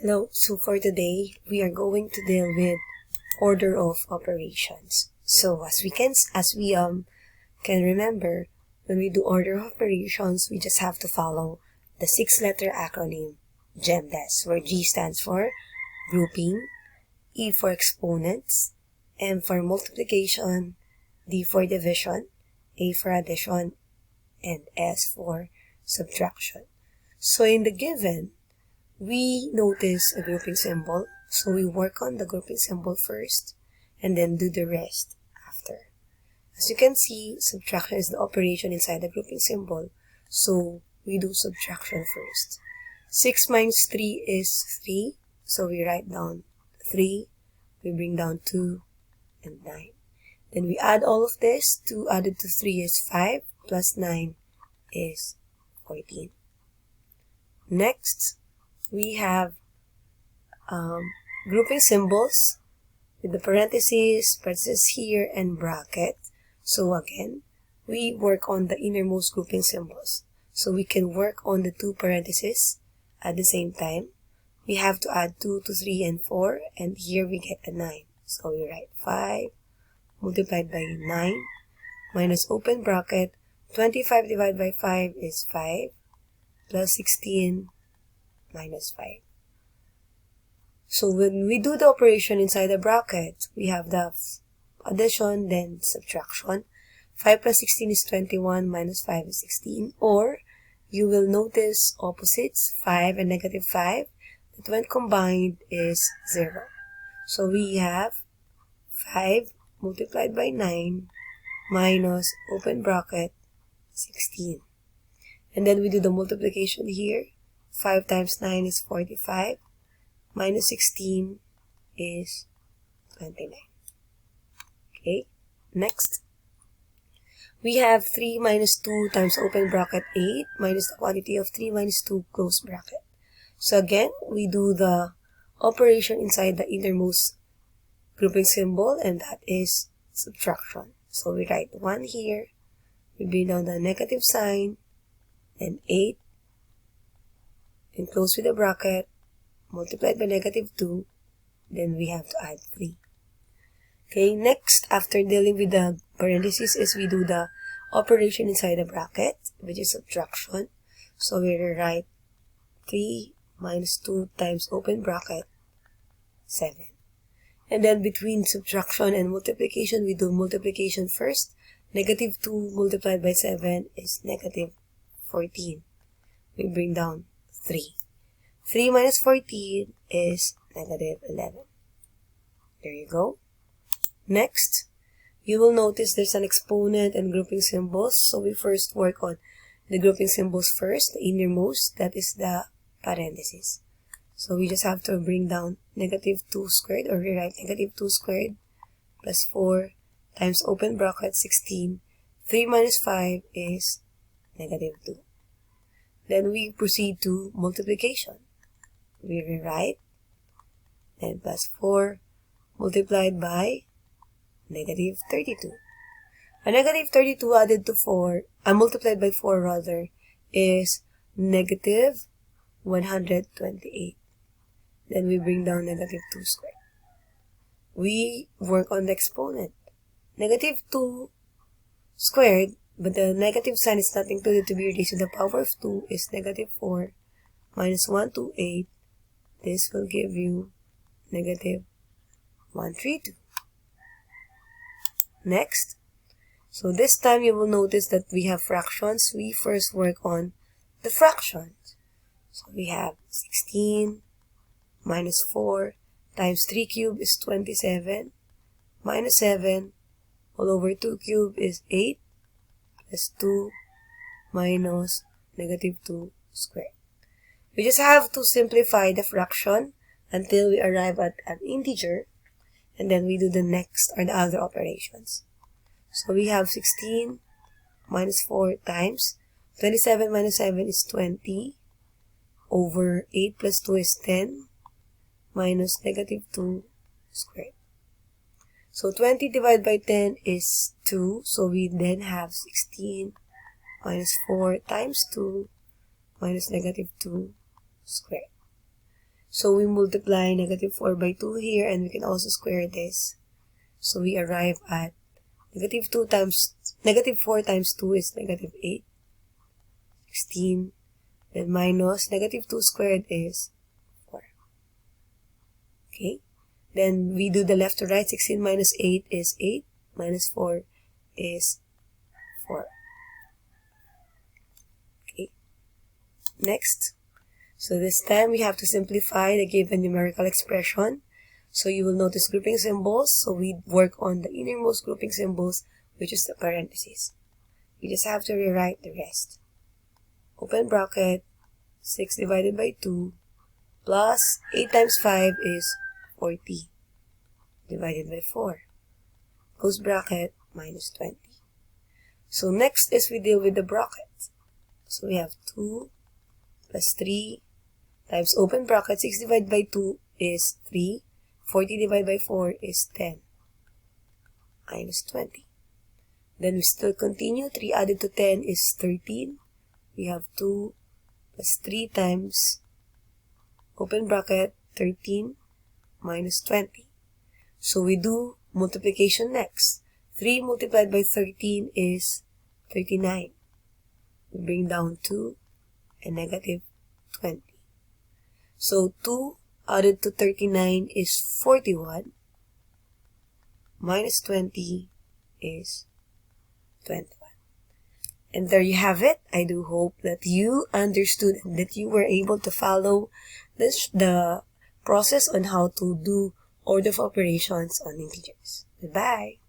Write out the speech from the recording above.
Hello, so for today, we are going to deal with order of operations. So as we can remember, when we do order of operations, we just have to follow the 6-letter acronym GEMDAS, where G stands for grouping, E for exponents, M for multiplication, D for division, A for addition, and S for subtraction. So in the given, we notice a grouping symbol, so we work on the grouping symbol first and then do the rest after. As you can see, subtraction is the operation inside the grouping symbol, so we do subtraction first. 6 minus 3 is 3, so we write down 3, we bring down 2 and 9. Then we add all of this. 2 added to 3 is 5, plus 9 is 14. Next, we have grouping symbols with the parentheses here, and bracket. So again, we work on the innermost grouping symbols. So we can work on the 2 parentheses at the same time. We have to add 2 to 3 and 4, and here we get a 9. So we write 5 multiplied by 9 minus open bracket. 25 divided by 5 is 5 plus 16 minus 5. So when we do the operation inside the bracket, we have the addition, then subtraction. 5 plus 16 is 21, minus 5 is 16. Or, you will notice opposites, 5 and negative 5, that when combined is 0. So we have 5 multiplied by 9 minus open bracket 16. And then we do the multiplication here. 5 times 9 is 45, minus 16 is 29. Okay, next. We have 3 minus 2 times open bracket 8, minus the quantity of 3 minus 2 close bracket. So again, we do the operation inside the innermost grouping symbol, and that is subtraction. So we write 1 here, we bring down the negative sign, then 8, and close with a bracket, multiplied by negative 2, then we have to add 3. Okay, next, after dealing with the parentheses, is we do the operation inside the bracket, which is subtraction. So we write 3 minus 2 times open bracket, 7. And then between subtraction and multiplication, we do multiplication first. Negative 2 multiplied by 7 is negative 14. We bring down 3. 3 minus 14 is negative 11. There you go. Next, you will notice there's an exponent and grouping symbols. So we first work on the grouping symbols first, the innermost, that is the parentheses. So we just have to bring down negative 2 squared, or rewrite negative 2 squared plus 4 times open bracket 16. 3 minus 5 is negative 2. Then we proceed to multiplication. We rewrite, and plus 4 multiplied by negative 32. A negative 32 added to 4, multiplied by 4 rather, is negative 128. Then we bring down negative 2 squared. We work on the exponent. Negative 2 squared, but the negative sign is not included to be raised to the power of 2, is negative 4 minus 128. This will give you negative 132. Next, so this time you will notice that we have fractions. We first work on the fractions. So we have 16 minus 4 times 3 cubed is 27, minus 7 all over 2 cubed is 8, plus 2 minus negative 2 squared. We just have to simplify the fraction until we arrive at an integer, and then we do the next or the other operations. So we have 16 minus 4 times 27 minus 7 is 20, over 8 plus 2 is 10, minus negative 2 squared. So 20 divided by 10 is 2, so we then have 16 minus 4 times 2 minus negative 2 squared. So we multiply negative 4 by 2 here, and we can also square this. So we arrive at negative 4 times 2 is negative 8. 16. Then minus negative 2 squared is 4. Okay. Then we do the left to right. 16 minus 8 is 8. Minus 4 is 4. Okay. Next. So this time we have to simplify the given numerical expression. So you will notice grouping symbols. So we work on the innermost grouping symbols, which is the parentheses. We just have to rewrite the rest. Open bracket, 6 divided by 2, plus 8 times 5 is 40, divided by 4. Close bracket, minus 20. So next is we deal with the bracket. So we have 2 plus 3 times open bracket, 6 divided by 2 is 3, 40 divided by 4 is 10, minus 20. Then we still continue, 3 added to 10 is 13. We have 2 plus 3 times open bracket 13 minus 20. So we do multiplication next. 3 multiplied by 13 is 39. We bring down 2 and negative 20. So 2 added to 39 is 41. Minus 20 is 21. And there you have it. I do hope that you understood and that you were able to follow the process on how to do order of operations on integers. Goodbye.